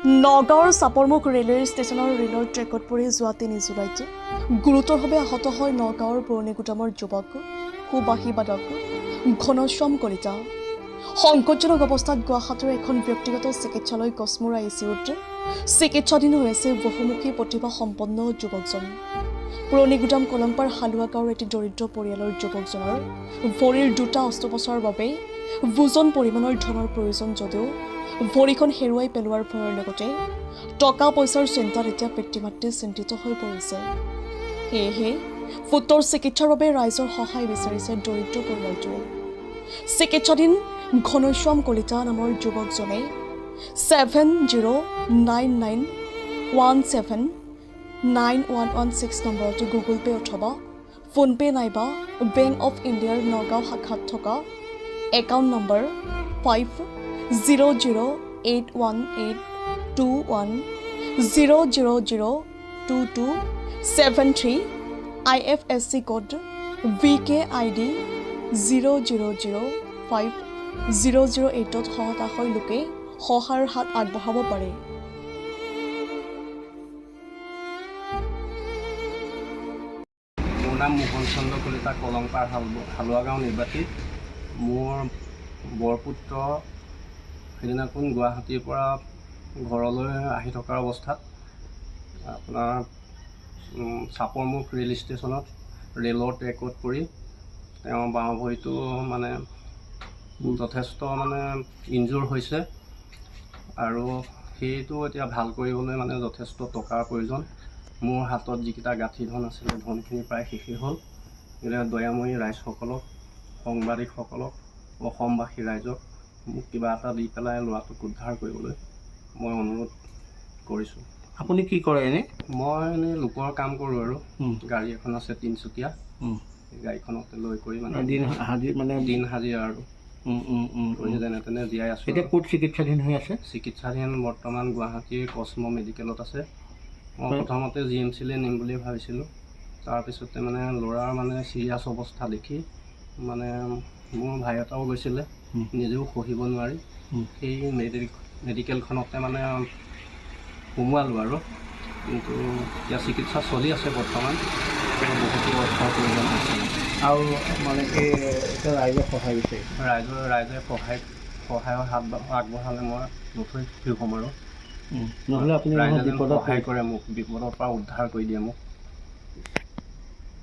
নগাঁৱৰ চাপৰমুখ ৰেলৱে ষ্টেচনৰ ৰেলৰ ট্ৰেকত পৰি যোৱা ৩ জুলাইত গুৰুতৰভাৱে আহত হয় নগাঁৱৰ পুৰণিগুদামৰ যুৱক সুবাসী বাদক ঘনশ্যাম কলিতা। সংকটজনক অৱস্থাত গুৱাহাটীৰ এখন ব্যক্তিগত চিকিৎসালয় কস্মোৰ ICUত চিকিৎসাধীন হৈ আছে বহুমুখী প্ৰতিভা সম্পন্ন যুৱকজন। পুৰণিগুদাম কলংপাৰ হালুৱা গাঁৱৰ এটি দৰিদ্ৰ পৰিয়ালৰ যুৱকজনৰ ভৰিৰ দুটা অস্ত্ৰোপচাৰৰ বাবে বুজন পৰিমাণৰ ধনৰ প্ৰয়োজন যদিও ভৰিখন হেৰুৱাই পেলোৱাৰ ভয়ৰ লগতে টকা পইচাৰ চিন্তাত এতিয়া পিতৃ মাতৃ চিন্তিত হৈ পৰিছে। সেয়েহে পুত্ৰৰ চিকিৎসাৰ বাবে ৰাইজৰ সহায় বিচাৰিছে দৰিদ্ৰ পৰিয়ালটোৱে। চিকিৎসাধীন ঘনশ্যাম কলিতা নামৰ যুৱকজনে 7099179116 নম্বৰতো গুগল পে' অথবা ফোনপে' নাইবা বেংক অৱ ইণ্ডিয়াৰ নগাঁও শাখাত থকা account number 5008182100002273 IFSC code VKID 00050008ত হতাশৰ লোকে সহায়ৰ হাত আগবঢ়াব পাৰে। মোৰ নাম মোহন চন্দ্ৰ কলিতা, কলংপাৰ হালুৱা গাঁও নিবাসী। মোৰ বৰপুত্ৰ সেইদিনাখন গুৱাহাটীৰ পৰা ঘৰলৈ আহি থকাৰ অৱস্থাত আপোনাৰ চাপৰমুখ ৰেল ষ্টেচনত ৰেলৰ ট্ৰেকত পৰি তেওঁ বাওঁ ভৰিটো মানে যথেষ্ট মানে ইনজুৰ হৈছে আৰু সেইটো এতিয়া ভাল কৰিবলৈ মানে যথেষ্ট টকাৰ প্ৰয়োজন। মোৰ হাতত যিকেইটা গাঁঠি ধন আছিলে ধনখিনি প্ৰায় শেষেই হ'ল। গতিকে দয়াময়ী ৰাইজসকলক, সাংবাদিকসকলক, অসমবাসী ৰাইজক মোক কিবা এটা দি পেলাই ল'ৰাটোক উদ্ধাৰ কৰিবলৈ মই অনুৰোধ কৰিছোঁ। আপুনি কি কৰে এনে? মই এনেই লোকৰ কাম কৰোঁ আৰু গাড়ী এখন আছে তিনিচকীয়া, গাড়ীখনতে লৈ কৰি মানে দিন হাজিৰা আৰু যেনে তেনে জীয়াই আছোঁ। এতিয়া ক'ত চিকিৎসাধীন হৈ আছে? চিকিৎসাধীন বৰ্তমান গুৱাহাটীৰ কস্মো মেডিকেলত আছে। মই প্ৰথমতে GMCলৈ নিম বুলি ভাবিছিলোঁ। তাৰপিছতে মানে ল'ৰাৰ মানে চিৰিয়াছ অৱস্থা দেখি মানে মোৰ ভাই এটাও গৈছিলে, নিজেও সহিব নোৱাৰি সেই মেডিকেলখনতে মানে সোমোৱালোঁ আৰু। কিন্তু এতিয়া চিকিৎসা চলি আছে বৰ্তমান, বহুতো অৰ্থৰ প্ৰয়োজন হৈছে আৰু মানে কি এতিয়া ৰাইজে সহায় বিচাৰে? ৰাইজে সহায়ৰ হাত আগবঢ়ালে মই নথৈ সুখী হ'ম আৰু। নহ'লে আপুনি ৰাইজে সহায় কৰে মোক, বিপদৰ পৰা উদ্ধাৰ কৰি দিয়ে মোক।